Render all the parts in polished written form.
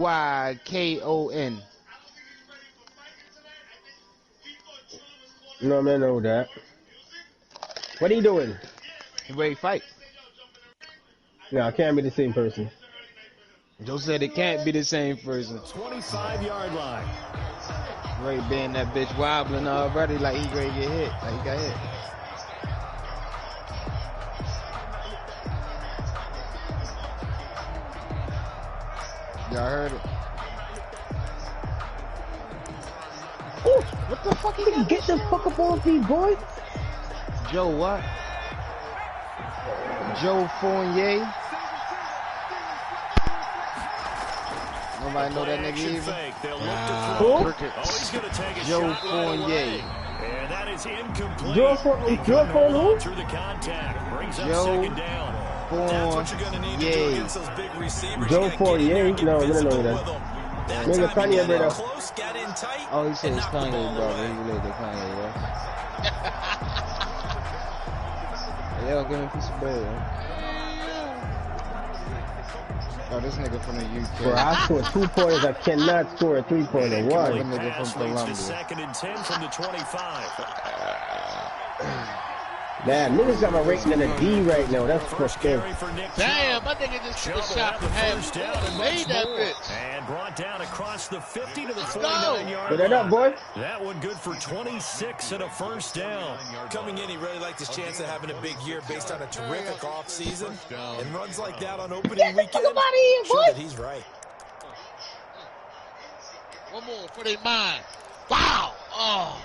YKON. No man know that. What are you doing? You ready to fight? No, I can't be the same person. Joe said it can't be the same person. 25-yard line. Ray being that bitch wobbling already like he ready to get hit. Like he got hit. Y'all heard it. Ooh, what the fuck? You get the fuck up off me, boy. Joe what? Joe Fournier. Nobody know that nigga either. Who? Joe Fournier. And that is incomplete. Joe Fournier. Joe Fournier. Through the contact. Brings up Joe second down. That's what you're going to need to do against those big receivers. Joe Fournier. No, I don't know that. Nigga Kanye, brother. Oh, he said it's Kanye, brother. He related to Kanye, bro. Yo, give me a piece of bread, yo. Oh, this nigga from the UK. Bro, I scored 2 pointers. I cannot score a 3-pointer. Why? That nigga from Colombia. Second and 10 from the 25. Damn, niggas got my rating in a D right now. That's frustrating. Damn, my nigga just took a shot from half down and made that bitch. And brought down across the 50 to the 49-yard Put that up, boy. That one good for 26 and a first down. Coming in, he really liked his chance of having a big year based on a terrific offseason. And runs like that on opening weekend. Show that he's right. One more for their mind. Wow. Oh.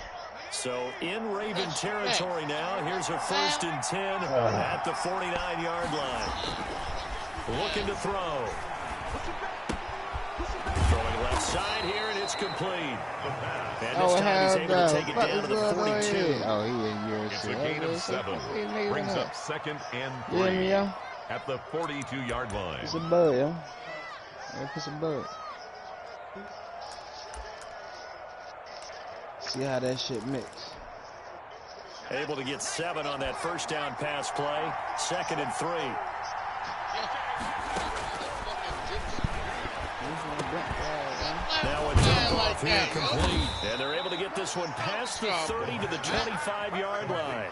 So in Raven territory now. Here's a first and 10 at the 49-yard line. Looking to throw. Throwing left side here, and it's complete. And this time he's able to take it down to the 42. Oh, he in yours. It's a gain of 7. Brings up second and 3 at the 42-yard line. It's a bud, yo. It's a bud. See how that shit mix. Able to get 7 on that first down pass play. Second and 3. Now a dump off here complete. And they're able to get this one past the 30 to the 25-yard line.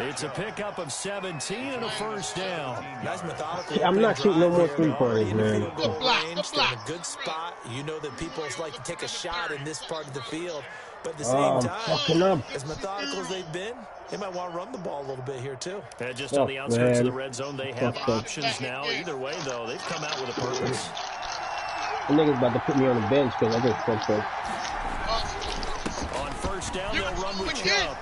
It's a pickup of 17 and a first down. Nice methodical. I'm not shooting no more 3-pointers, man. Good block, in a good spot. You know that people like to take a shot in this part of the field. But at the same time, as methodical as they've been, they might want to run the ball a little bit here, too. And just on the outskirts of the red zone, they have options now. Either way, though, they've come out with a purpose. The nigga's about to put me on the bench because I just fucked up. On first down, they'll run with Chubb.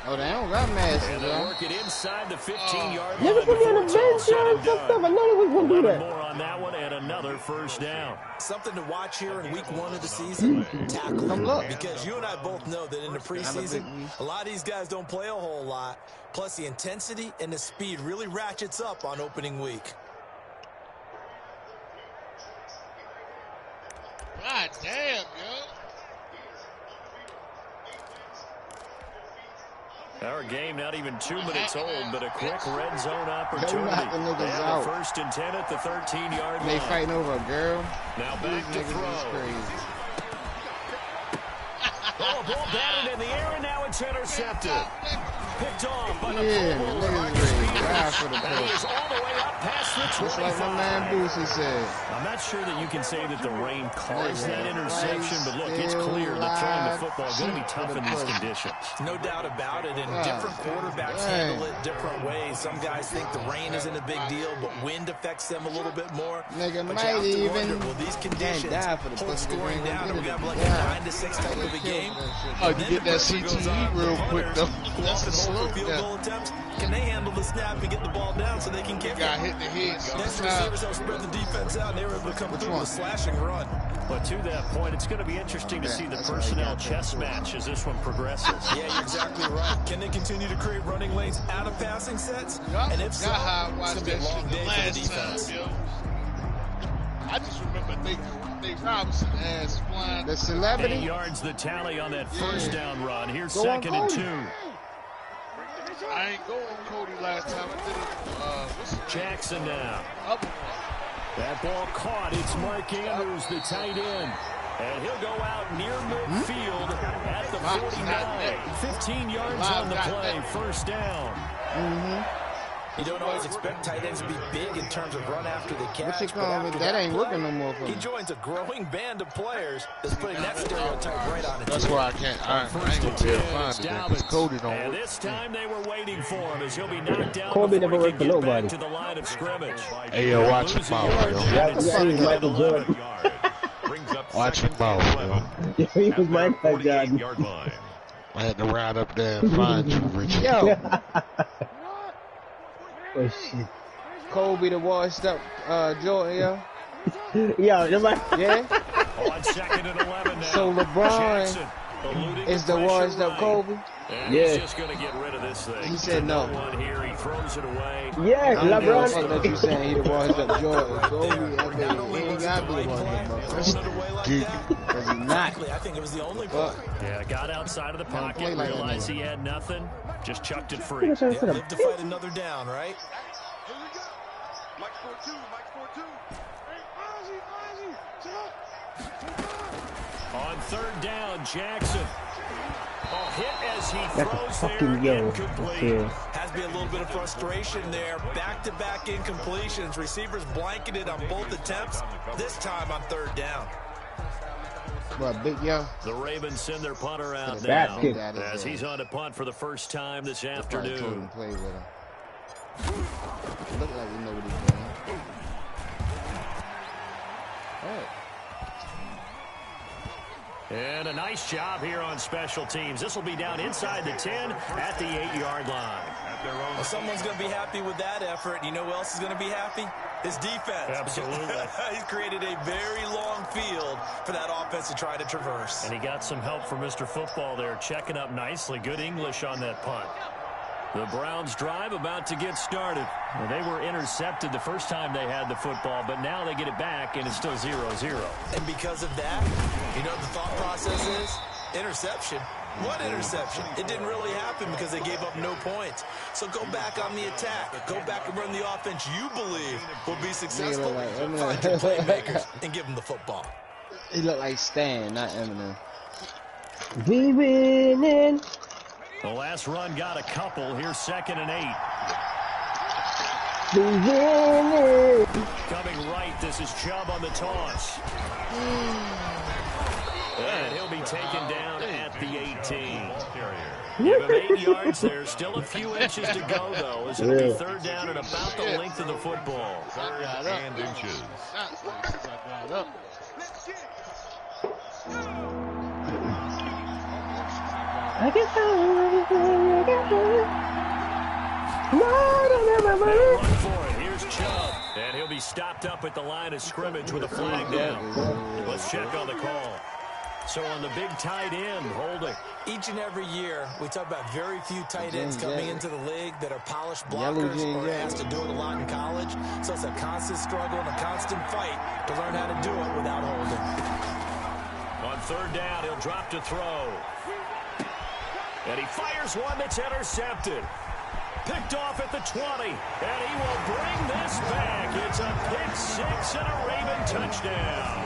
Oh, they don't got masses, and they'll work it inside the 15-yard line. Never put me on the bench, yo. I know they was going to do that. More on that one and another first down. Something to watch here in week 1 of the season, tackling. Because you and I both know that in the preseason, a lot of these guys don't play a whole lot. Plus, the intensity and the speed really ratchets up on opening week. God damn, yo. Our game not even 2 minutes old, but a quick red zone opportunity. They out. First and 10 at the 13-yard line. They fighting over a girl. Now back to throw. Oh, ball batted in the air, and now it's intercepted. Picked off by the niggas ready for the and he is all the way up past the 25. Just like my man Boosie said. I'm not sure that you can say that the rain caused that interception, but look, it's clear that throwing the football is going to be tough in these conditions. No doubt about it, and different quarterbacks handle it different ways. Some guys think the rain isn't a big deal, but wind affects them a little bit more. Nigga but might even will these conditions hold scoring down? Are we going to have like a 9-6 type of a game? Oh, you get that CTE real quick, though. That's a slow field goal attempts. Can they handle the snap and get the ball down so they can kick it? Got hit in the head. Next receivers help spread the defense out, and they were able to come through with a slashing run. But to that point, it's going to be interesting to see the personnel chess match as this one progresses. Yeah, you're exactly right. Can they continue to create running lanes out of passing sets? And if so, it's going to be a long day for the defense. I just remember Nate Robinson ass flying. The celebrity. 8 yards the tally on that first down run. Here's second and 2. I ain't going Cody last time. I did it. Jackson now. That ball caught. It's Mark Andrews, the tight end. And he'll go out near midfield at the 49. 15 yards on the play. First down. You don't always expect tight ends to be big in terms of run after the catch. What you call it? That ain't working no more for me. He joins a growing band of players that's putting that stereotype right on it. That's why I can't. I ain't gonna be able to find it because Cody don't And work. this time they were waiting for him as he'll be knocked down Kobe before never he worked can for get back nobody. to the line of scrimmage. Hey, yo, watch your mouth, yo. Yeah, he was Michael Jordan. Watch your mouth, yo. Yeah, he was Michael Jordan. I had to ride up there and find you, Richard. Yo, Oh, shit. Kobe the washed up Jordan, yo. Yo, nobody. Yeah. On second and 11 now. So LeBron Jackson eluding is the pressure washed up right. Kobe. And Yeah. he's just going to get rid of this thing. He said no. One here, he throws it away. Yeah, I don't give a fuck LeBron. that you saying he the washed up Jordan. Kobe, I mean, he ain't got to be the washed up Throwing it away like that. because he's not. Exactly, I think it was the only Fuck. play. Yeah, got outside of the pocket, play like that realized no he had nothing, just chucked it free. Yeah, live to fight another down, right? On third down, Jackson. Oh, hit as he That's a throws fucking there, yo. incomplete. Has to be a little bit of frustration there. Back-to-back incompletions. Receivers blanketed on both attempts. This time on third down. But big yo. The Ravens send their punter out the now basket. as he's on to punt for the first time this Probably told him afternoon. to play with him. Look like he know what he's doing. Hey. And a nice job here on special teams. This will be down inside the 10 at the 8-yard line. Well, someone's going to be happy with that effort. You know who else is going to be happy? His defense. Absolutely. He's created a very long field for that offense to try to traverse. And he got some help from Mr. Football there, checking up nicely. Good English on that punt. The Browns drive about to get started. Well, they were intercepted the first time they had the football, but now they get it back, and it's still 0-0. And because of that, you know what the thought process is? Interception. What interception? It didn't really happen because they gave up no points. So go back on the attack. Go back and run the offense you believe will be successful. Find your playmakers and give them the football. He look like Stan, not Eminem. We winning. The last run got a couple. Here's 2nd and 8. We winning. Coming right, this is Chubb on the toss. And he'll be taken down at the 18. Give him 8 yards there. Still a few inches to go, though, as it'll be third down and about the length of the football. Third and inches. I get They'll run for it. Here's Chubb. And he'll be stopped up at the line of scrimmage with a flag down. Let's check on the call. So on the big tight end, holding. Each and every year, we talk about very few tight ends coming into the league that are polished Yellow blockers jeans, or asked to do it a lot in college. So it's a constant struggle and a constant fight to learn how to do it without holding. On third down, he'll drop to throw. And he fires one that's intercepted. Picked off at the 20. And he will bring this back. It's a pick six and a Raven touchdown.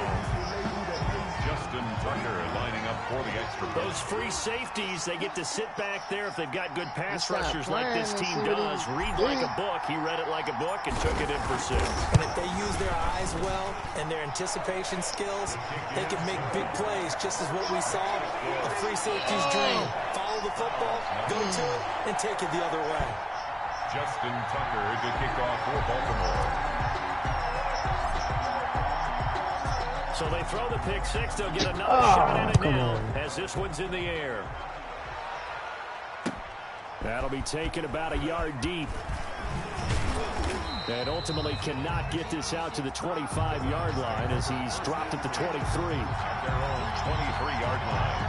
Justin Tucker lining up for the extra point. Those free safeties, they get to sit back there if they've got good pass rushers like this team does. Read like a book. He read it like a book and took it in for 6. And if they use their eyes well and their anticipation skills, they can make big plays, just as what we saw. A free safety's dream. Follow the football, go to it, and take it the other way. Justin Tucker to kick off for Baltimore. So they throw the pick six. They'll get another shot at it now as this one's in the air. That'll be taken about a yard deep. And ultimately cannot get this out to the 25-yard line as he's dropped at the 23. At their own 23-yard line.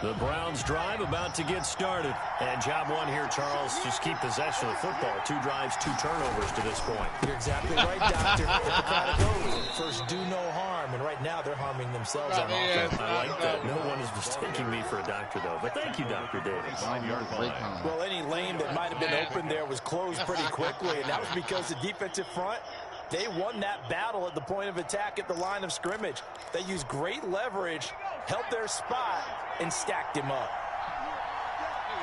The Browns drive about to get started. And job one here, Charles, just keep possession of the football. 2 drives, 2 turnovers to this point. You're exactly right, Doctor. Hypocritical. First, do no harm. And right now, they're harming themselves on offense. I like that. No one is mistaking me for a doctor, though. But thank you, Dr. Davis. Well, any lane that might have been open there was closed pretty quickly. And that was because the defensive front, they won that battle at the point of attack at the line of scrimmage. They used great leverage, held their spot, and stacked him up.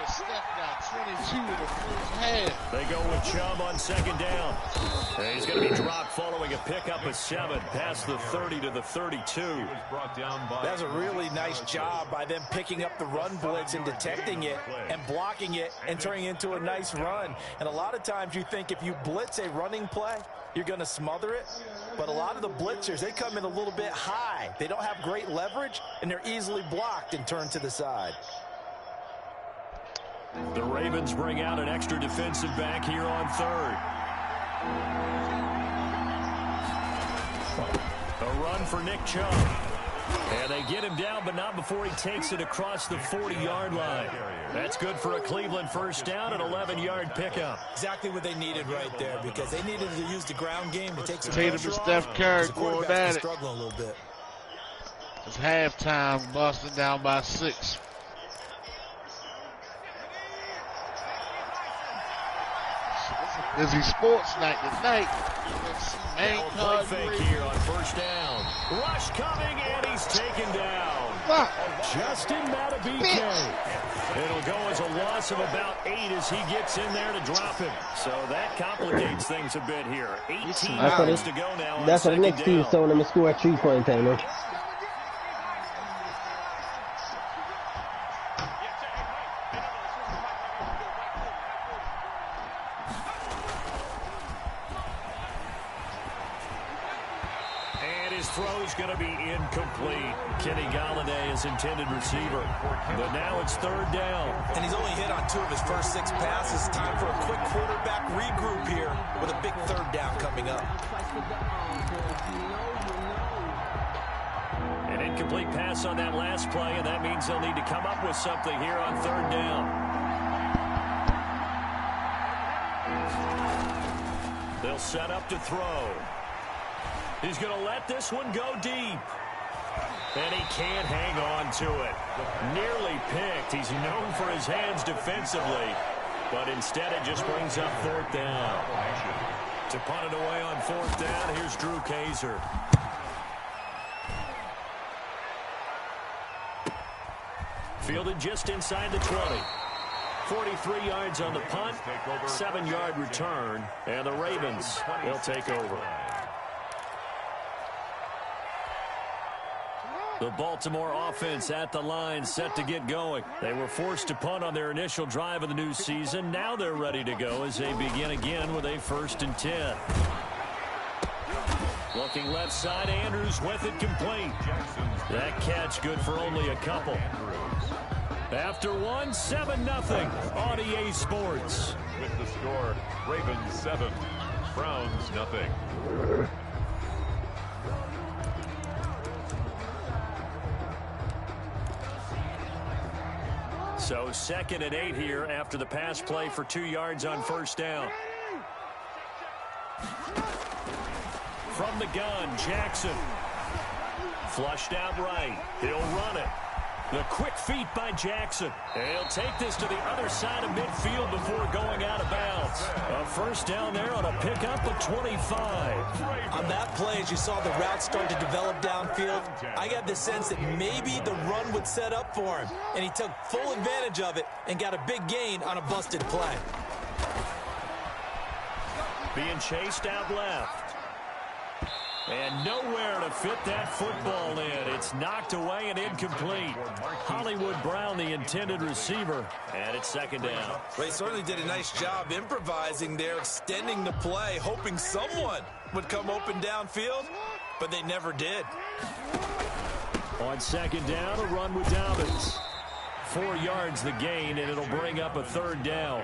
Steph got 22 in the first half. They go with Chubb on 2nd down. And he's going to be dropped following a pickup of 7 past the 30 to the 32. That's a really nice job by them picking up the run blitz and detecting it and blocking it and turning it into a nice run. And a lot of times you think if you blitz a running play, you're going to smother it. But a lot of the blitzers, they come in a little bit high. They don't have great leverage, and they're easily blocked and turned to the side. The Ravens bring out an extra defensive back here on 3rd. A run for Nick Chubb. And they get him down, but not before he takes it across the 40-yard line. That's good for a Cleveland first down, an 11-yard pickup. Exactly what they needed right there, because they needed to use the ground game to take some Tatum pressure and Steph off. Curry The going quarterback's at it. struggling a little bit. It's halftime, Boston down by 6. Busy sports night tonight. Play fake here on 1st down. Rush coming, and he's taken down. Justin Matabike. It'll go as a loss of about 8 as he gets in there to drop him. So that complicates things a bit here. 18 yards to go now. That's what the next team is throwing them a score at 3-point timer. Throw's going to be incomplete. Kenny Galladay is intended receiver. But now it's 3rd down. And he's only hit on 2 of his first 6 passes. Time for a quick quarterback regroup here with a big 3rd down coming up. An incomplete pass on that last play, and that means they'll need to come up with something here on 3rd down. They'll set up to throw. He's going to let this one go deep. And he can't hang on to it. Nearly picked. He's known for his hands defensively. But instead it just brings up 4th down. To punt it away on 4th down, here's Drew Kaiser. Fielded just inside the 20. 43 yards on the punt. 7-yard return. And the Ravens will take over. The Baltimore offense at the line, set to get going. They were forced to punt on their initial drive of the new season. Now they're ready to go as they begin again with a 1st and 10. Looking left side, Andrews with it complete. That catch good for only a couple. After 1, 7-0 on EA Sports. With the score, Ravens 7, Browns 0. So 2nd and 8 here after the pass play for 2 yards on 1st down. From the gun, Jackson. Flushed out right. He'll run it. The quick feet by Jackson. He'll take this to the other side of midfield before going out of bounds. A 1st down there on a pickup of 25. On that play, as you saw the route start to develop downfield, I got the sense that maybe the run would set up for him. And he took full advantage of it and got a big gain on a busted play. Being chased out left. And nowhere to fit that football in. It's knocked away and incomplete. Hollywood Brown, the intended receiver, and it's 2nd down. Well, he certainly did a nice job improvising there, extending the play, hoping someone would come open downfield, but they never did. On 2nd down, a run with Dobbins. 4 yards the gain, and it'll bring up a 3rd down.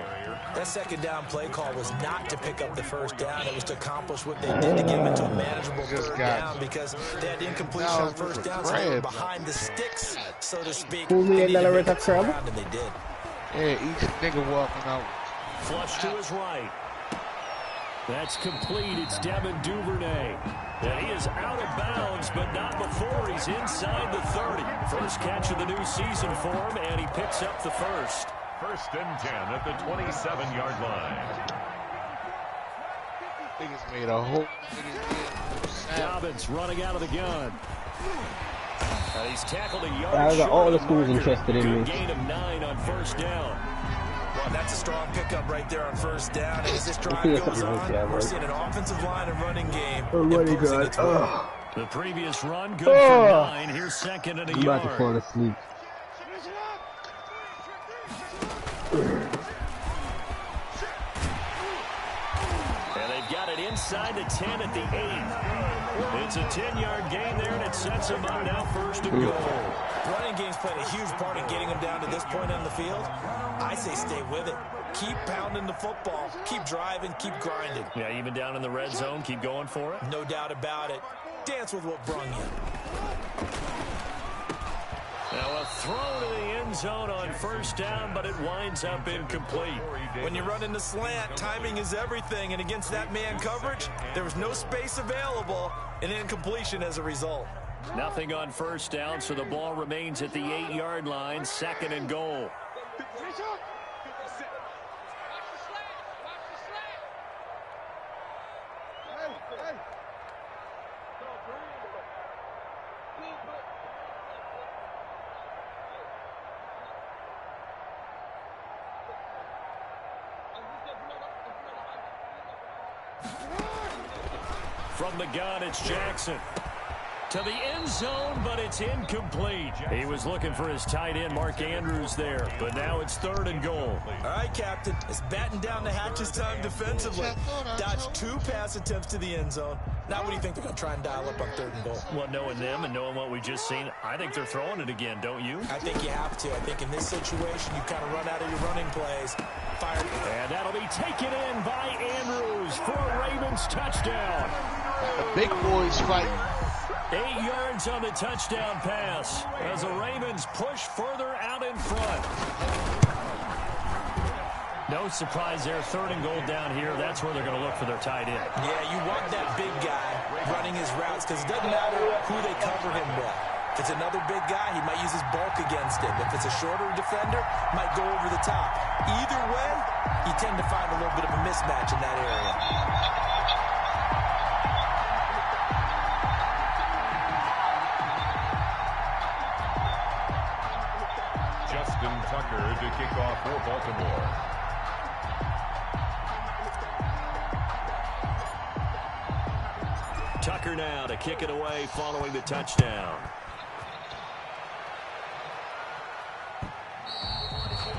That 2nd down play call was not to pick up the 1st down. It was to accomplish what they did to get them into a manageable 3rd down because they had incompletion on 1st down, so they were behind the sticks, so to speak. Who made that and they did. Yeah, each nigga walking out. Flush to his right. That's complete. It's Devin Duvernay. And he is out of bounds, but not before he's inside the 30. First catch of the new season for him, and he picks up the 1st. 1st and 10 at the 27-yard line. Niggas made a whole Dobbins running out of the gun. He's tackled a yard short. All the schools interested in me. Gain of 9 on 1st down. Well, that's a strong pickup right there on 1st down. As this drive goes on, we're seeing an offensive line and running game. The previous run, good for 9. Here's 2nd and a yard. I'm about to fall asleep. And they've got it inside the 10 at the 8. It's a 10-yard gain there, and it sets them up now 1st and goal. Running game's played a huge part in getting them down to this point on the field. I say stay with it. Keep pounding the football. Keep driving. Keep grinding. Yeah, even down in the red zone, keep going for it. No doubt about it. Dance with what brung you. Now a throw to the end zone on 1st down, but it winds up incomplete. When you run in the slant, timing is everything, and against that man coverage, there was no space available, and incompletion as a result. Nothing on 1st down, so the ball remains at the 8-yard line, 2nd and goal. From the gun, it's Jackson. To the end zone, but it's incomplete. He was looking for his tight end, Mark Andrews, there. But now it's 3rd and goal. All right, Captain. It's batting down the hatches time defensively. Dodged 2 pass attempts to the end zone. Now what do you think they're going to try and dial up on 3rd and goal? Well, knowing them and knowing what we just seen, I think they're throwing it again, don't you? I think you have to. I think in this situation, you kind of run out of your running plays. Fire. And that'll be taken in by Andrews for a Ravens touchdown. The big boys fighting. 8 yards on the touchdown pass as the Ravens push further out in front. No surprise there, 3rd and goal down here. That's where they're going to look for their tight end. Yeah, you want that big guy running his routes because it doesn't matter who they cover him with. If it's another big guy, he might use his bulk against him. If it's a shorter defender, might go over the top. Either way, you tend to find a little bit of a mismatch in that area. Tucker to kick off for Baltimore. Tucker now to kick it away following the touchdown.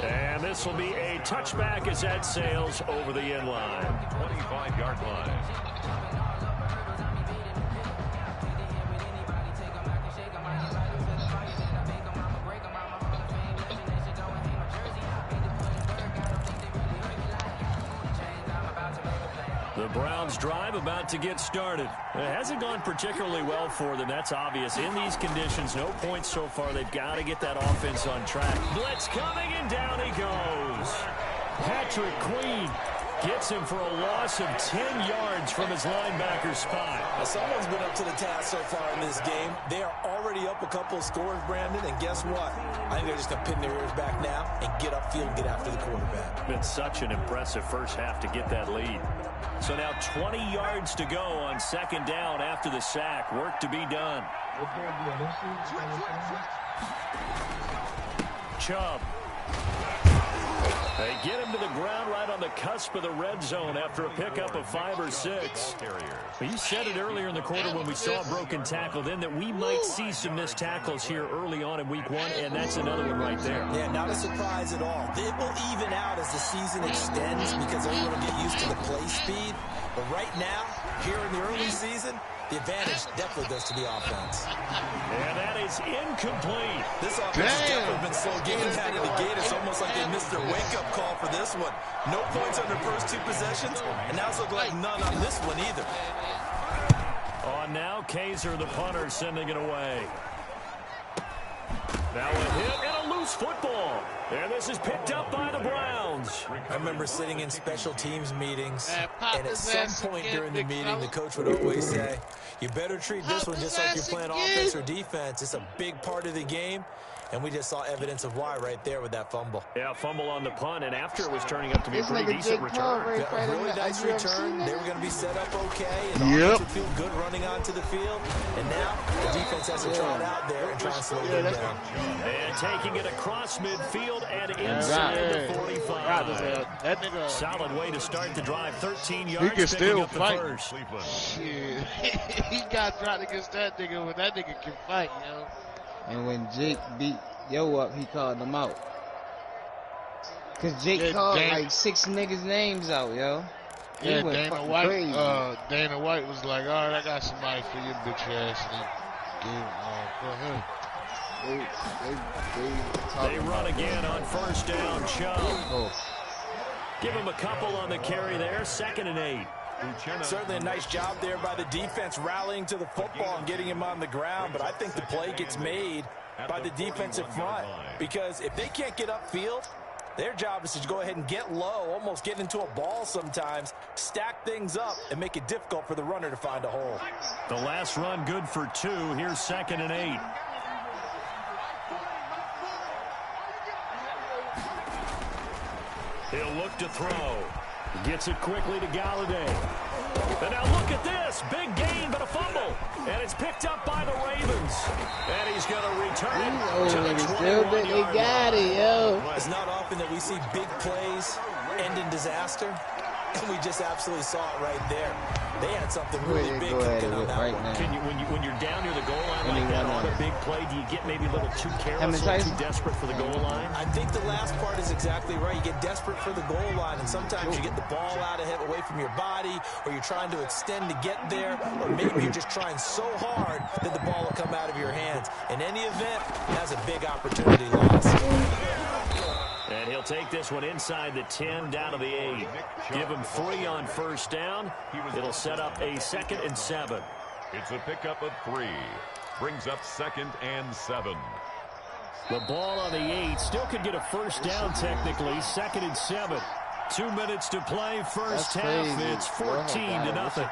And this will be a touchback as that sails over the end line. 25-yard line. The Browns drive about to get started. It hasn't gone particularly well for them. That's obvious. In these conditions, no points so far. They've got to get that offense on track. Blitz coming, and down he goes. Patrick Queen gets him for a loss of 10 yards from his linebacker spot. Now, someone's been up to the task so far in this game. They are already up a couple of scores, Brandon, and guess what? I think they're just going to pin their ears back now and get upfield and get after the quarterback. Been such an impressive first half to get that lead. So now 20 yards to go on 2nd down after the sack. Work to be done. Chubb. They get him to the ground right on the cusp of the red zone after a pickup of 5 or 6. Well, you said it earlier in the quarter when we saw a broken tackle then that we might see some missed tackles here early on in week 1, and that's another one right there. Yeah, not a surprise at all. It will even out as the season extends because everyone will get used to the play speed. But right now, here in the early season, the advantage definitely goes to the offense. And that is incomplete. This offense has definitely been slow getting out of the gate. It's almost like they missed their wake-up call for this one. No points on their first 2 possessions, and now it's looking like none on this one either. On now, Kaiser, the punter, sending it away. Now a hit and a loose football. And this is picked up by the Browns. I remember sitting in special teams meetings, and at some point during the meeting, the coach would always say, you better treat this one just like you're playing offense or defense. It's a big part of the game. And we just saw evidence of why right there with that fumble. Yeah, fumble on the punt, and after it was turning up to be a pretty decent return. Yeah, a really nice return. They were going to be set up okay, and the offense would feel good running onto the field. And now the defense has to trot out there and try and slow them down. And taking it across midfield and inside the 45. That nigga, solid way to start the drive. 13 yards. He can still fight. First. Shit. He got dropped against that nigga, but that nigga can fight, yo. And when Jake beat Yo up, he called him out. Cause Jake called like 6 niggas' names out, yo. He yeah, went Dana White. crazy. Dana White was like, "All right, I got somebody for your bitch ass," and he gave They run again on first down. Chubb. Give him a couple on the carry there. 2nd and 8. Certainly a nice job there by the defense rallying to the football and getting him on the ground, but I think the play gets made by the defensive front, because if they can't get upfield, their job is to go ahead and get low, almost get into a ball sometimes, stack things up, and make it difficult for the runner to find a hole. The last run good for 2. Here's 2nd and 8. He'll look to throw. Gets it quickly to Galladay. And now look at this. Big gain, but a fumble. And it's picked up by the Ravens. And he's going to return it to the 21-yard line. It's not often that we see big plays end in disaster. And we just absolutely saw it right there. They had something really big cooking on that one. Can you, when you're down near the goal line like that on a big play, do you get maybe a little too careless or too desperate for the goal line? I think the last part is exactly right. You get desperate for the goal line, and sometimes you get the ball out of it, away from your body, or you're trying to extend to get there, or maybe you're just trying so hard that the ball will come out of your hands. In any event, that's a big opportunity loss. And he'll take this one inside the 10, down to the 8. Give him 3 on first down. It'll set up a 2nd and 7. It's a pickup of 3. Brings up 2nd and 7. The ball on the 8. Still could get a first down technically. 2nd and 7. 2 minutes to play. First half. It's 14-0.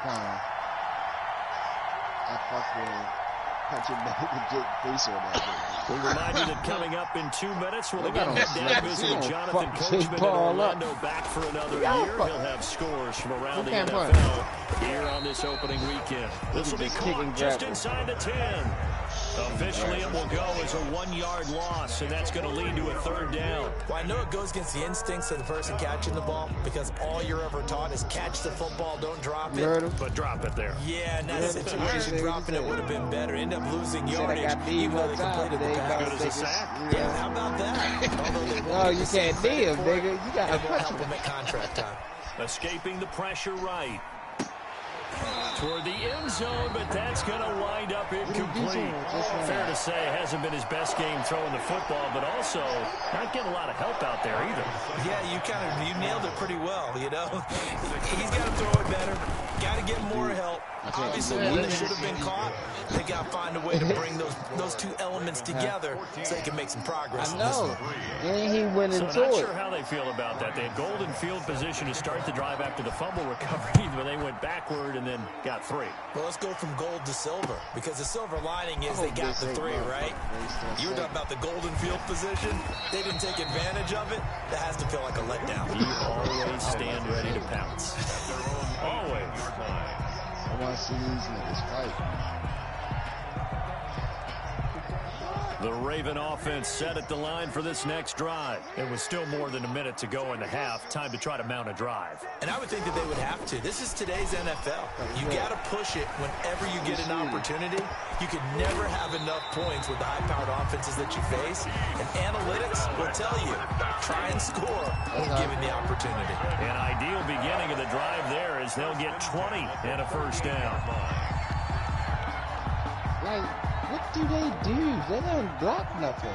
We remind you that coming up in 2 minutes, we'll again head down to visit with Jonathan Coachman in Orlando, back for another year. He'll have scores from around the NFL here on this opening weekend. This will be caught just inside the 10. Officially, it will go as a 1-yard loss, and that's going to lead to a 3rd down. Well, I know it goes against the instincts of the person catching the ball, because all you're ever taught is catch the football, don't drop it. But drop it there. Yeah, in that situation, dropping it would have been better. End up losing yardage, even though they completed the pass. Good as a sack. Yeah, how about that? No, you can't deal, nigga. You got to help them at contract time. Escaping the pressure right. Toward the end zone, but that's going to wind up incomplete. Fair to say, hasn't been his best game throwing the football, but also not getting a lot of help out there either. Yeah, you nailed it pretty well, you know. He's got to throw it better. Got to get more help. Obviously, one that should have been caught. They got to find a way to bring those 2 elements together so they can make some progress. I know. And he went into it. So I'm not sure how they feel about that. They had golden field position to start the drive after the fumble recovery, but they went backward and then got 3. Well, let's go from gold to silver, because the silver lining is they got the 3, right? You were talking about the golden field position. They didn't take advantage of it. That has to feel like a letdown. You always stand ready to pounce. Always. I want to see these niggas fight. The Raven offense set at the line for this next drive. It was still more than a minute to go in the half. Time to try to mount a drive. And I would think that they would have to. This is today's NFL. You got to push it whenever you get an opportunity. You can never have enough points with the high-powered offenses that you face. And analytics will tell you, try and score when given the opportunity. An ideal beginning of the drive there is they'll get 20 and a first down. Like, what do they do? They don't block nothing.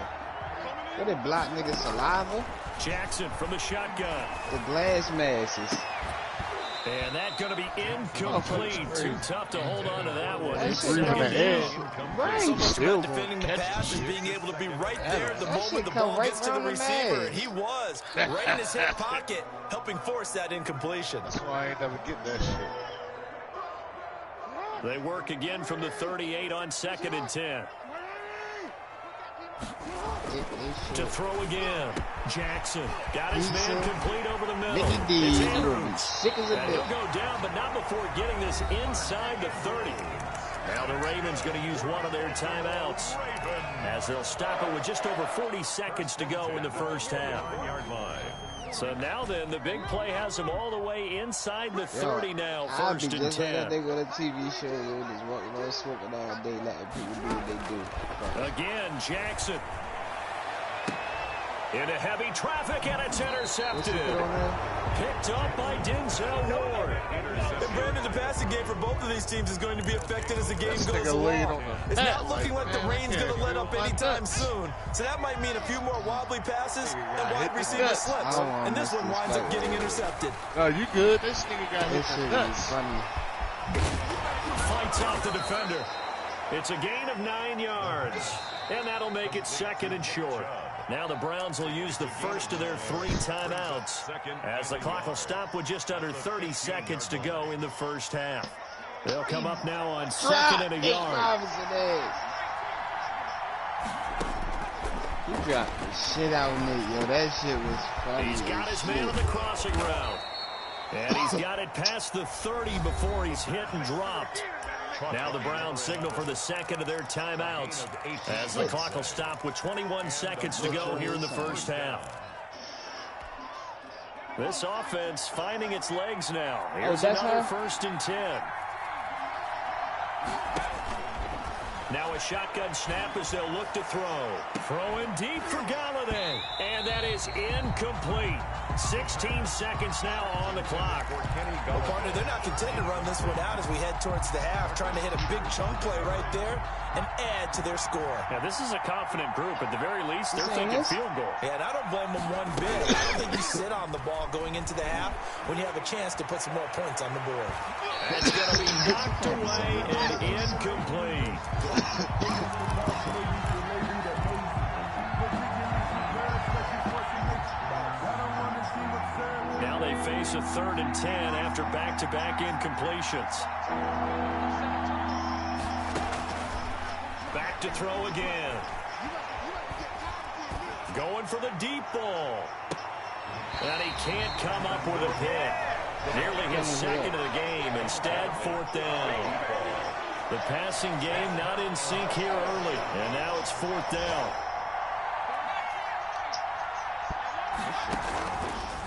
What, they block niggas' saliva? Jackson from the shotgun. The glass masses. And that's going to be incomplete. Too tough to hold on to that one. He's breathing the edge. So much about defending the pass and being able to be right there at the moment the ball gets to the receiver. And he was right in his hip pocket, helping force that incompletion. That's why I ain't never get that shit. They work again from the 38 on 2nd and 10. To throw again. Jackson got his man complete over the middle. Mickey D, you'll be sick as a bitch. He'll go down, but not before getting this inside the 30. Now the Ravens going to use one of their timeouts as they'll stop it with just over 40 seconds to go in the first half. So now then, the big play has them all the way inside the 30 now, 1st and 10. Like they go to TV show, they just walking around smoking all day, letting people do what they do. Again, Jackson. Into heavy traffic, and it's intercepted. Picked up by Denzel Ward. And Brandon, the passing game for both of these teams is going to be affected as the game goes along. It's not looking like the rain's going to let up anytime soon. So that might mean a few more wobbly passes and wide receiver slips. And this one winds up getting intercepted. No, you good. This nigga got hit This in shit the is nuts. funny. Fights off the defender. It's a gain of 9 yards. And that'll make it 2nd and short. Now the Browns will use the first of their 3 timeouts as the clock will stop with just under 30 seconds to go in the first half. They'll come up now on 2nd and a yard. He dropped the shit out of Nate, yo. That shit was funny. He's got his man on the crossing route. And he's got it past the 30 before he's hit and dropped. Now the Browns signal for the 2nd of their timeouts as the clock will stop with 21 seconds to go here in the first half. This offense finding its legs now. Here's another 1st and 10. Now a shotgun snap as they'll look to throw. Throwing deep for Galladay. And that is incomplete. 16 seconds now on the clock. Well, partner, they're not content to run this one out as we head towards the half, trying to hit a big chunk play right there and add to their score. Now, this is a confident group. At the very least, they're thinking field goal. Yeah, and I don't blame them one bit. I don't think you sit on the ball going into the half when you have a chance to put some more points on the board. It's going to be knocked away and incomplete. Now they face a 3rd and 10 after back-to-back incompletions. Back to throw again. Going for the deep ball. And he can't come up with a pick. Nearly his 2nd of the game. Instead, 4th down. The passing game not in sync here early. And now it's 4th down.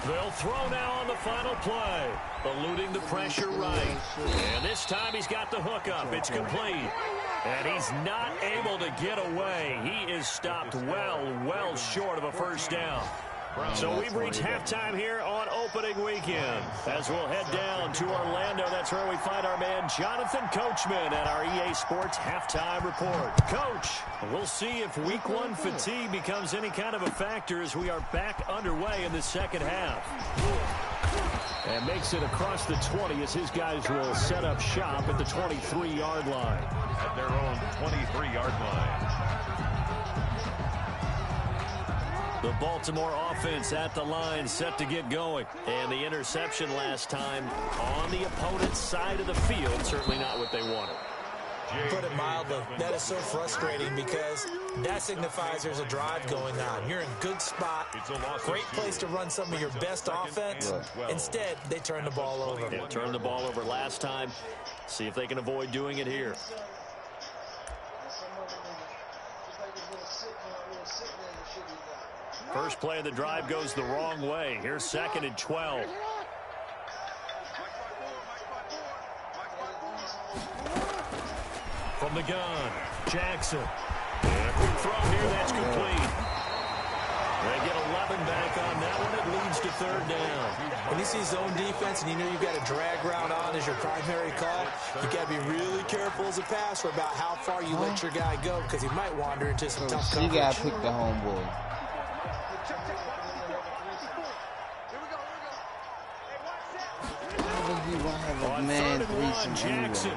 They'll throw now on the final play. Eluding the pressure right. And this time he's got the hookup. It's complete. And he's not able to get away. He is stopped well short of a 1st down. So we've reached halftime here on opening weekend. As we'll head down to Orlando, that's where we find our man Jonathan Coachman at our EA Sports Halftime Report. Coach, we'll see if Week 1 fatigue becomes any kind of a factor as we are back underway in the 2nd half. And makes it across the 20 as his guys will set up shop at the 23-yard line. At their own 23-yard line. The Baltimore offense at the line set to get going. And the interception last time on the opponent's side of the field. Certainly not what they wanted. Put it mildly, that is so frustrating because that signifies there's a drive going on. You're in a good spot. Great place to run some of your best offense. Instead, they turn the ball over. They turned the ball over last time. See if they can avoid doing it here. First play of the drive goes the wrong way. Here's 2nd and 12. From the gun, Jackson. And a quick throw here, that's complete. They get 11 back on that one. It leads to third down. When you see zone defense and you know you've got a drag route on as your primary call, you got to be really careful as a passer about how far you let your guy go because he might wander into some tough coverage. You got to pick the homeboy. You want to have a man threesome Jackson.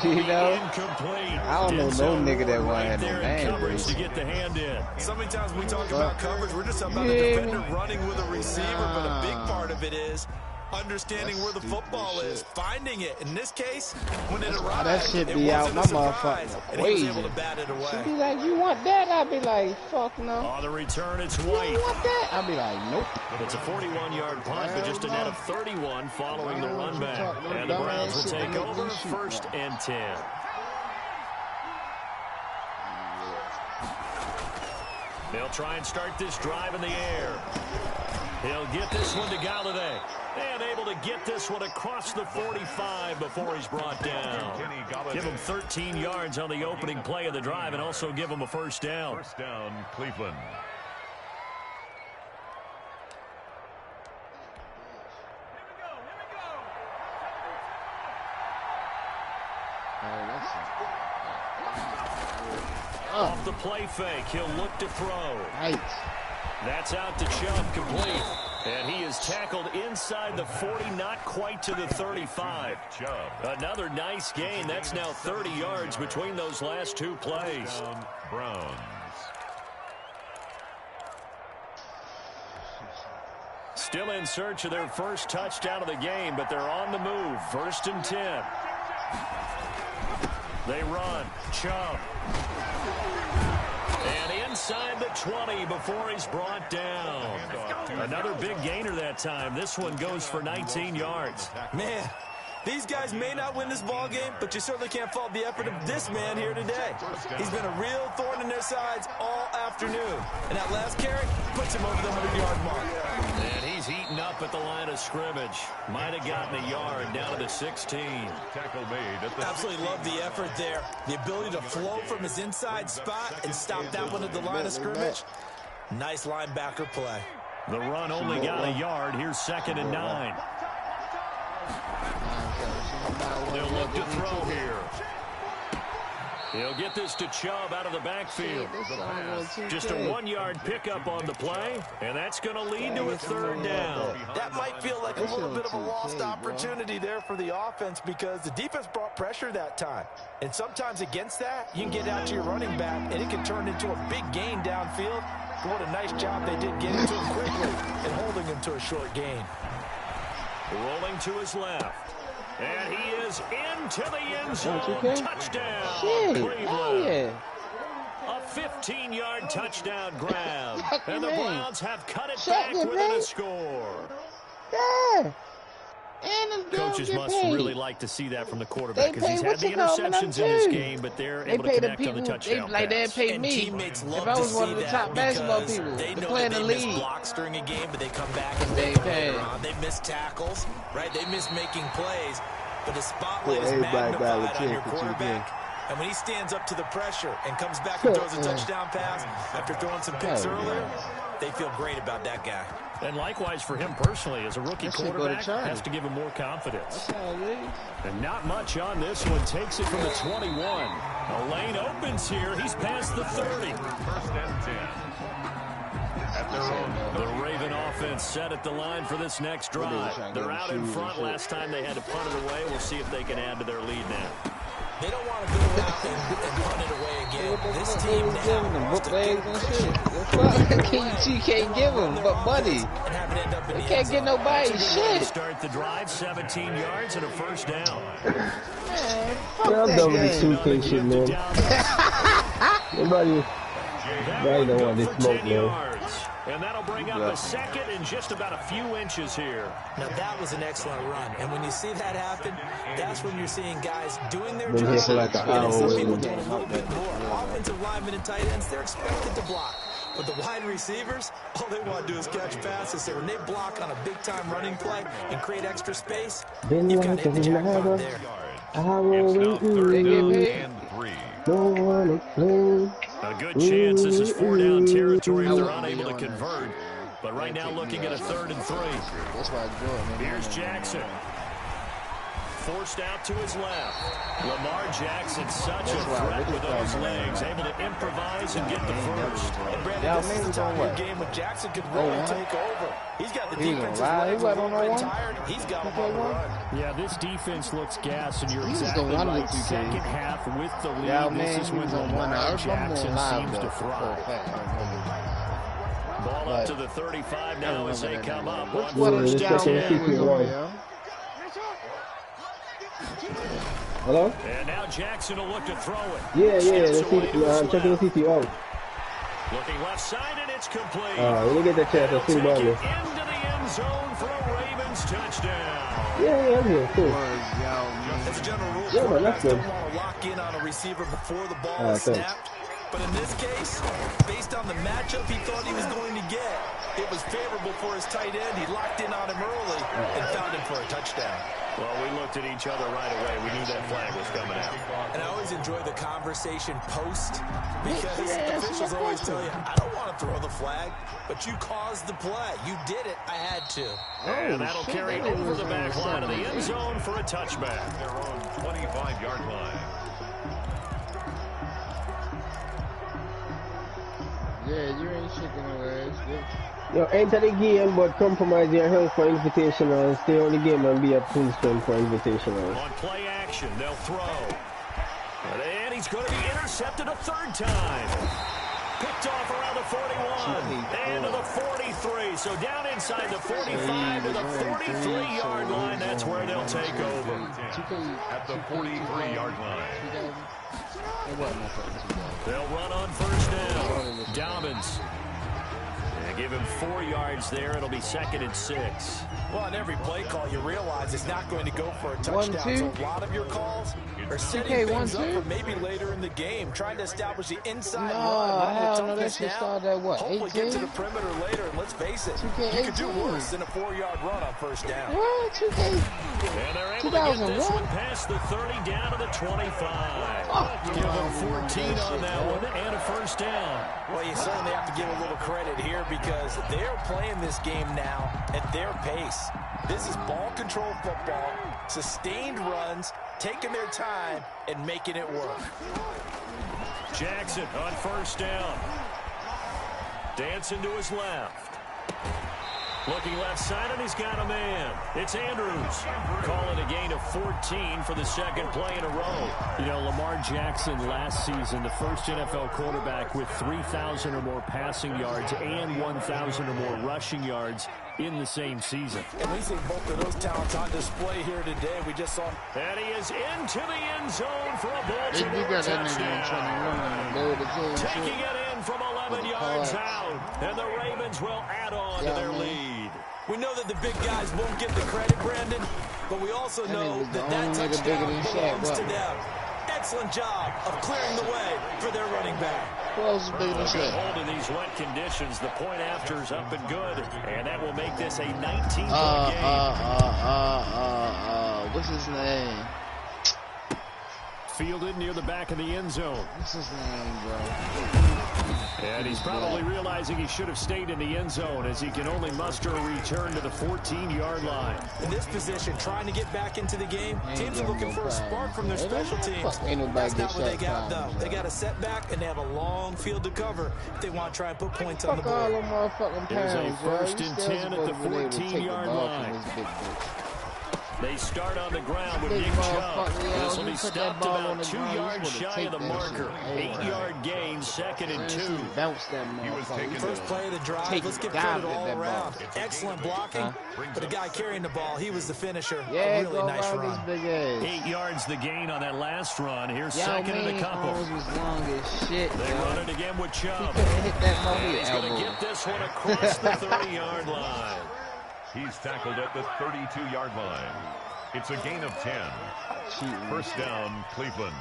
You know, incomplete. I don't know no nigga that want to have no man coverage to get the hand in. So many times when we talk about coverage, we're just about a defender running with a receiver, but a big part of it is understanding where the football is, finding it. In this case, when it arrived, that shit be out my motherfucking equation. Able to bat it away. She'd be like, you want that? I'd be like, fuck no. On the return, it's White. You want that? I'd be like, nope. It's a 41-yard punt, but just a net of 31 following the run back. And the Browns will take over 1st and 10. They'll try and start this drive in the air. He'll get this one to Galladay. And able to get this one across the 45 before he's brought down. Give him 13 yards on the opening play of the drive and also give him a first down. First down, Cleveland. Off the play fake, he'll look to throw. Right. That's out to Chubb, complete. And he is tackled inside the 40, not quite to the 35. Another nice gain. That's now 30 yards between those last two plays. Browns. Still in search of their first touchdown of the game, but they're on the move. 1st and 10. They run. Chubb. And inside the 20 before he's brought down. Another big gainer that time. This one goes for 19 yards. Man, these guys may not win this ball game, but you certainly can't fault the effort of this man here today. He's been a real thorn in their sides all afternoon. And that last carry puts him over the 100-yard mark. And he's heating up at the line of scrimmage. Might have gotten a yard down to the 16. Tackle made at the Absolutely love the effort there. The ability to flow from his inside spot and stop that one at the line of scrimmage. Nice linebacker play. The run only got a yard. Here's 2nd and 9. They'll look to throw here. He'll get this to Chubb out of the backfield. Just a 1-yard pickup on the play, and that's going to lead to a 3rd down. That might feel like a little bit of a lost opportunity there for the offense because the defense brought pressure that time. And sometimes against that, you can get out to your running back, and it can turn into a big gain downfield. But what a nice job they did getting to him quickly and holding him to a short gain. Rolling to his left. And he is into the end zone. Touchdown, Cleveland. A 15-yard touchdown grab. And the Browns have cut it back within a score. Yeah. Coaches must really like to see that from the quarterback because he's had the interceptions in this game, but they're able to connect on the touchdown pass. They pay me if I was one of the top basketball people. They know play in the league. They miss blocks during a game, but they come back and they pay. They miss tackles, right? They miss making plays, but the spotlight is magnified on your quarterback. And when he stands up to the pressure and comes back and throws a touchdown pass after throwing some picks earlier, they feel great about that guy. And likewise for him personally, as a rookie quarterback, has to give him more confidence. And not much on this one. Takes it from the 21. A lane opens here. He's past the 30. 1st and 10. At their own. The Raven offense set at the line for this next drive. They're out in front. Last time they had to punt it away. We'll see if they can add to their lead now. They don't want to go out and punt it away again. This team now wants to get You can't give them but money. They can't get nobody shit. Start the drive, 17 yards and a 1st down. Man, I'm done with this 2K shit, man. Nobody don't want this smoke, man. And that'll bring up a 2nd and just about a few inches here. Now that was an excellent run. And when you see that happen, that's when you're seeing guys doing their job. Been here for like an hour. Some people doing a little bit more. Offensive linemen and tight ends, they're expected to block. But the wide receivers, all they want to do is catch passes. So when they block on a big-time running play and create extra space, you've got to hit the jackpot there. It's now 3rd and 3. No one to play. A good chance this is 4-down territory if they're unable to convert. But right now looking at a 3rd and 3. That's why I do it. Here's Jackson. Forced out to his left. Lamar Jackson, such a threat with those legs, able to improvise and get the first. And Brandon, this is the time of your game when Jackson could really take over. He's got the defensive legs a little bit tired. He's got him on the run. Yeah, this defense looks gassed, and you're exactly right. Second half with the lead, this is when Lamar Jackson seems to thrive. Ball up to the 35 now as they come up. Hello? And now Jackson will look to throw it. Yeah, I'm checking the CTO. Looking left side, and it's complete. When you get the chance, I'll see the ball. Into the end zone for a Ravens touchdown. Yeah, I'm here, cool. As a general rule, yeah, man, that's good. Don't want to lock in on a receiver before the ball is snapped. But in this case, based on the matchup he thought he was going to get, it was favorable for his tight end. He locked in on him early and found him for a touchdown. Well, we looked at each other right away. We knew that flag was coming out. And I always enjoy the conversation post because officials always tell you, I don't want to throw the flag, but you caused the play. You did it. I had to. And that'll carry over the back line of the end zone for a touchback. Their own 25-yard line. Yeah, you ain't shaking no ass. Yo, enter the game, but compromise your health for invitational. Stay on the game and be at full strength for invitational. On play action, they'll throw. And he's going to be intercepted a 3rd time. Picked off around the 41. And to the 43. So down inside the 45 to the 43-yard line. That's where they'll take over. At the 43-yard line. They'll run on 1st down. Dobbins. Give him 4 yards there. It'll be 2nd and 6. Well, on every play call, you realize it's not going to go for a touchdown. So a lot of your calls are setting things up for maybe later in the game, trying to establish the inside run. No, that's just all that, what, hopefully get to the perimeter later, and let's face it, you could do worse than a 4-yard run on 1st down. What? 2K? And they're able to get this one past the 30 down to the 25. Give them 14 on that one and a 1st down. Well, you certainly have to give a little credit here because they're playing this game now at their pace. This is ball control football, sustained runs, taking their time and making it work. Jackson on 1st down. Dancing to his left. Looking left side, and he's got a man. It's Andrews. Calling a gain of 14 for the 2nd play in a row. You know, Lamar Jackson last season, the first NFL quarterback with 3,000 or more passing yards and 1,000 or more rushing yards in the same season. And we see both of those talents on display here today. We just saw. And he is into the end zone for a Baltimore touchdown. Taking it in from 11 yards out. And the Ravens will add on to their lead. We know that the big guys won't get the credit, Brandon, but we also know that touchdown belongs to them. Excellent job of clearing the way for their running back. Who else is bigger than Shaq? Hold in these wet conditions. The point after is up and good, and that will make this a 19-point game. What's his name? Fielded near the back of the end zone. What's his name, bro? And he's probably realizing he should have stayed in the end zone as he can only muster a return to the 14-yard line. In this position, trying to get back into the game, teams are looking for a spark from their special teams. That's not what they got, though. They got a setback, and they have a long field to cover if they want to try and put points on the board. There's a 1st and 10 at the 14-yard line. They start on the ground with Nick Chubb. This will be stopped about 2 yards shy of the marker. 8-yard gain, 2nd and 2. He was taken First play of the drive. Let's give credit all around. Excellent blocking, but the guy carrying the ball, he was the finisher. Yeah, a really nice run. 8 yards the gain on that last run. Here's 2nd and a couple. They run it again with Chubb. He's going to get this one across the 30-yard line. He's tackled at the 32-yard line. It's a gain of 10. First down, Cleveland.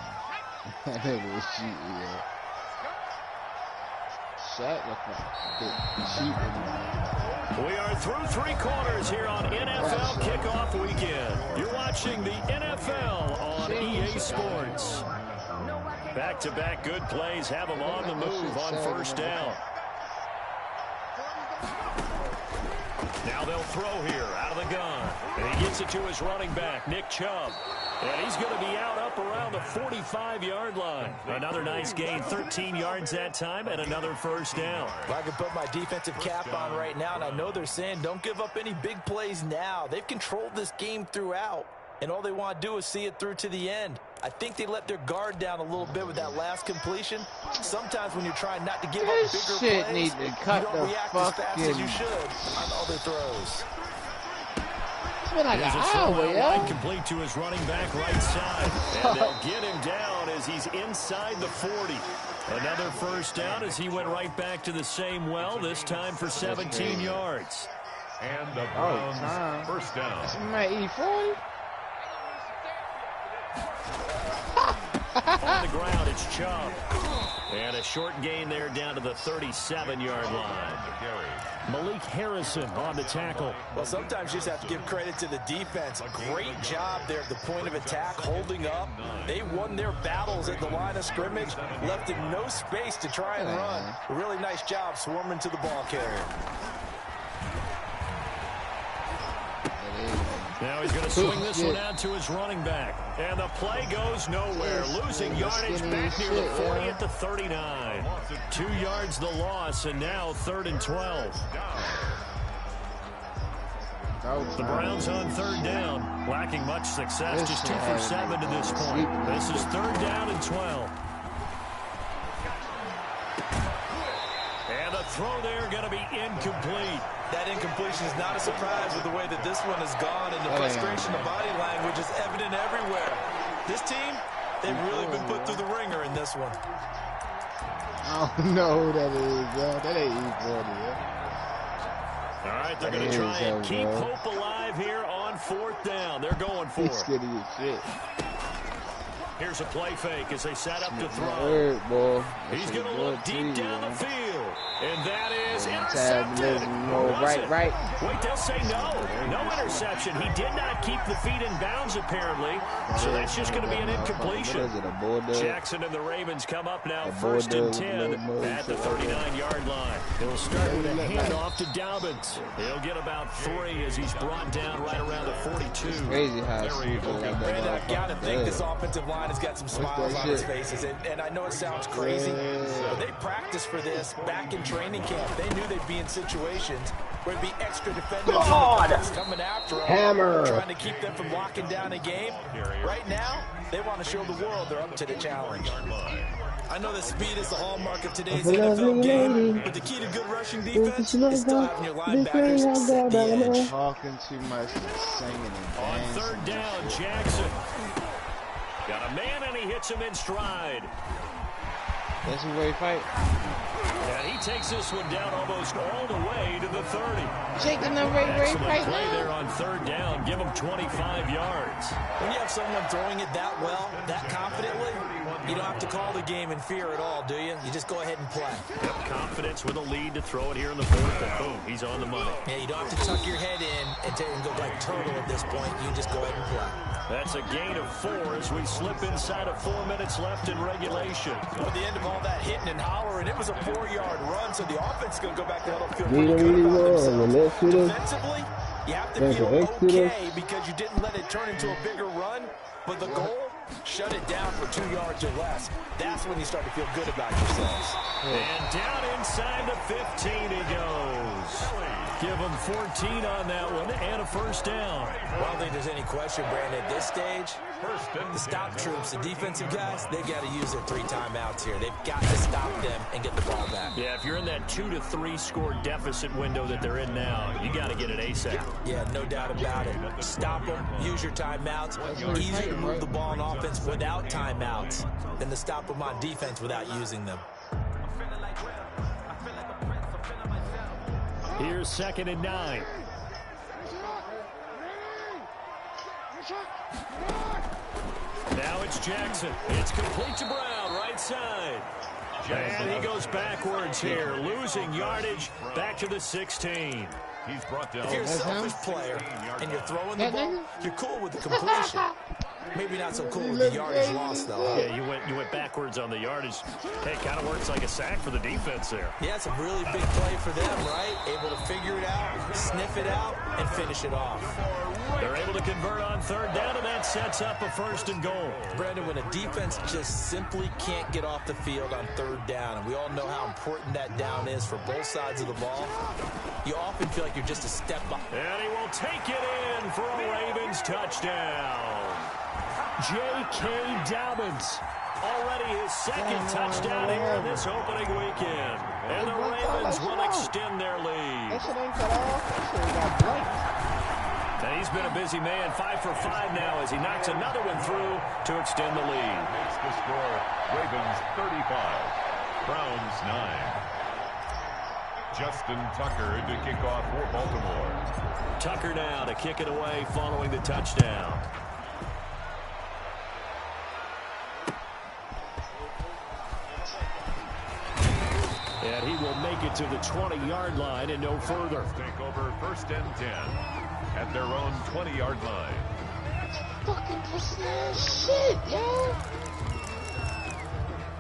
That was cheating, yeah. Shaq looked like cheating. We are through 3 quarters here on NFL Kickoff Weekend. You're watching the NFL on EA Sports. Back-to-back good plays have him on the move on first down. Now they'll throw here out of the gun. And he gets it to his running back, Nick Chubb. And he's going to be out up around the 45-yard line. Another nice gain, 13 yards that time, and another first down. If I could put my defensive cap on right now, and I know they're saying don't give up any big plays now. They've controlled this game throughout, and all they want to do is see it through to the end. I think they let their guard down a little bit with that last completion. Sometimes when you're trying not to give up bigger plays, need to cut you don't react as fast as you should on other throws. Like an hour, yeah. Complete to his running back right side. And they'll get him down as he's inside the 40. Another first down as he went right back to the same well, this time for 17 yards. And the Browns first down. Somebody eat 40? On the ground, it's Chubb. And a short gain there down to the 37-yard line. Malik Harrison on the tackle. Well, sometimes you just have to give credit to the defense. Great job there at the point of attack, holding up. They won their battles at the line of scrimmage, left him no space to try and run. A really nice job swarming to the ball carrier. Now he's going to swing this one out to his running back. And the play goes nowhere. Losing yardage back near the 40 at the 39. 2 yards the loss, and now 3rd and 12. The Browns on 3rd down. Lacking much success, just 2 for 7 to this point. This is 3rd down and 12. And the throw there going to be incomplete. That incompletion is not a surprise with the way that this one has gone, and the frustration of body language is evident everywhere. This team, they've really been put through the ringer in this one. I don't know who that is, yo. That ain't E40, yo. All right, they're going to try and keep hope alive here on 4th down. They're going for it. He's scared of your shit. Here's a play fake as they set up to throw. He's going to look deep down the field. And that is intercepted. Right. Wait, they'll say no. No interception. He did not keep the feet in bounds, apparently. So that's just going to be an incompletion. Jackson and the Ravens come up now 1st and 10 at the 39-yard line. They'll start with a handoff to Dobbins. He'll get about 3 as he's brought down right around the 42. Crazy how Brandon, I got to think this offensive line has got some smiles on his faces. And I know it sounds crazy, but they practiced for this back in training camp. They knew they'd be in situations where it'd be extra defenders coming after them, Hammer, trying to keep them from locking down a game. Right now, they want to show the world they're up to the challenge. I know that speed is the hallmark of today's NFL game, but the key to good rushing defense is still having your linebackers set the edge. Talking too much and singing and on 3rd down, Jackson got a man and he hits him in stride. That's a way fight. And he takes this one down almost all the way to the 30. Shaking the Ray play there on 3rd down. Give him 25 yards. When you have someone throwing it that well, that confidently, you don't have to call the game in fear at all, do you? You just go ahead and play. Yep, confidence with a lead to throw it here in the 4th, and boom, he's on the money. Yeah, you don't have to tuck your head in and go like turtle at this point. You just go ahead and play. That's a gain of 4 as we slip inside of 4 minutes left in regulation. At the end of all that hitting and hollering, it was a 4-yard run, so the offense is going to go back to huddle, feel pretty good about themselves. Defensively, you have to feel okay because you didn't let it turn into a bigger run, but the goal, shut it down for 2 yards or less. That's when you start to feel good about yourselves. And down inside the 15 he goes. Give him 14 on that one and a first down. I don't think there's any question, Brandon, at this stage, the stop troops, the defensive guys, they've got to use their 3 timeouts here. They've got to stop them and get the ball back. Yeah, if you're in that 2 to 3 score deficit window that they're in now, you got to get it ASAP. Yeah, no doubt about it. Stop them, use your timeouts. Easier to move the ball on offense without timeouts than to stop them on defense without using them. Here's 2nd and 9. Now it's Jackson. It's complete to Brown, right side. And he goes backwards here, losing yardage back to the 16. He's brought down. If you're a selfish player and you're throwing the ball, you're cool with the completion. Maybe not so cool with the yardage loss, though. Yeah, you went backwards on the yardage. Hey, kind of works like a sack for the defense there. Yeah, it's a really big play for them, right? Able to figure it out, sniff it out, and finish it off. They're able to convert on third down, and that sets up a 1st and goal. Brandon, when a defense just simply can't get off the field on third down, and we all know how important that down is for both sides of the ball, you often feel like you're just a step behind. And he will take it in for a Ravens touchdown. J.K. Dobbins, already his 2nd touchdown here in this opening weekend. And the Ravens will extend their lead. That shit ain't cut off. That shit got blanked. And he's been a busy man, 5 for 5 now as he knocks another one through to extend the lead. Makes the score Ravens 35, Browns 9. Justin Tucker to kick off for Baltimore. Tucker now to kick it away following the touchdown. And he will make it to the 20-yard line and no further. Take over 1st and 10 at their own 20-yard line. Fucking pussy shit, yo.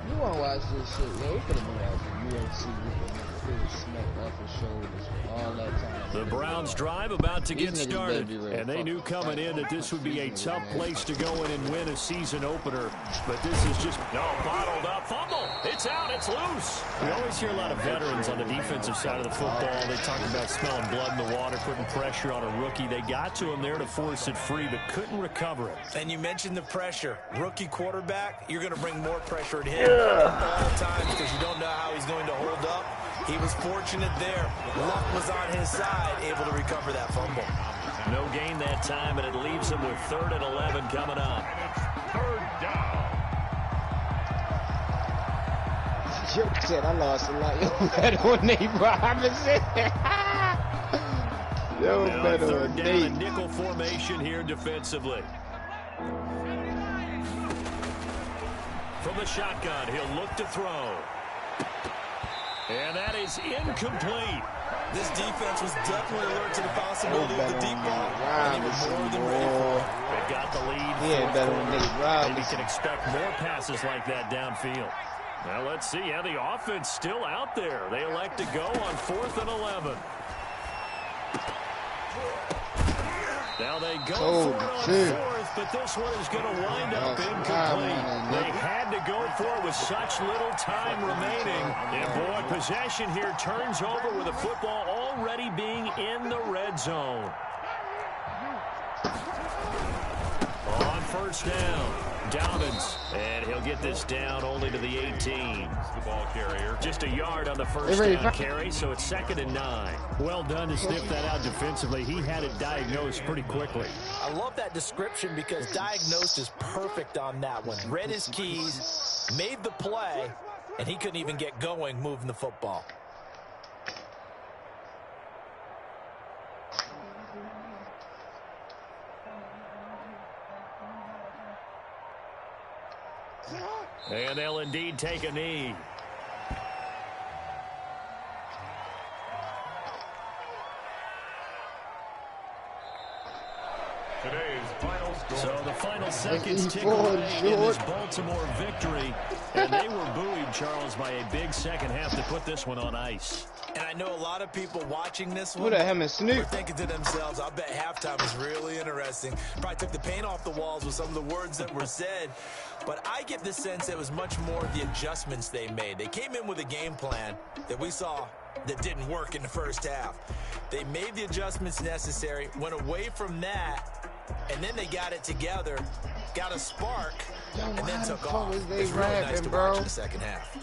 You wanna watch this shit, yo? We could have been watching UFC with the smack off his shoulders all that time. The Browns drive about to get started, and they knew coming in that this would be a tough place to go in and win a season opener. But this is just bottled up. Fumble. It's out. It's loose. We always hear a lot of veterans on the defensive side of the football. They talk about smelling blood in the water, putting pressure on a rookie. They got to him there to force it free, but couldn't recover it. And you mentioned the pressure. Rookie quarterback, you're going to bring more pressure at him at all times because you don't know how he's going to hold up. He was fortunate there. Luck was on his side, able to recover that fumble. No gain that time, and it leaves him with 3rd and 11 coming up. Third down. Yo, shit, I lost a lot. Yo, better on Nate Robinson. Yo, Now better third on down, Nate. a nickel formation here defensively. From the shotgun, he'll look to throw. And that is incomplete. This defense was definitely alert to the possibility of the deep ball. And they were more than ready for it. They've got the lead. Yeah, better than Nate Maybe Robinson. can expect more passes like that downfield. Well, let's see how the offense still out there. They elect to go on 4th and 11. Now they go for it on 4th, but this one is going to wind up incomplete. They had to go for it with such little time remaining. And boy, possession here turns over with the football already being in the red zone. On 1st down, Dobbins, and he'll get this down only to the 18. The ball carrier. Just a yard on the 1st down carry, so it's 2nd and 9. Well done to sniff that out defensively. He had it diagnosed pretty quickly. I love that description because diagnosed is perfect on that one. Read his keys, made the play, and he couldn't even get going moving the football. And they'll indeed take a knee. Today's final score. So the final seconds tick away in this Baltimore victory. And they were buoyed, Charles, by a big second half to put this one on ice. And I know a lot of people watching this one Who the hell is Snoop? were thinking to themselves, I bet halftime was really interesting. Probably took the paint off the walls with some of the words that were said. But I get the sense it was much more the adjustments they made. They came in with a game plan that we saw that didn't work in the first half. They made the adjustments necessary, went away from that, and then they got it together, got a spark, and then took off. They It's really nice rapping, to bro. watch in the second half.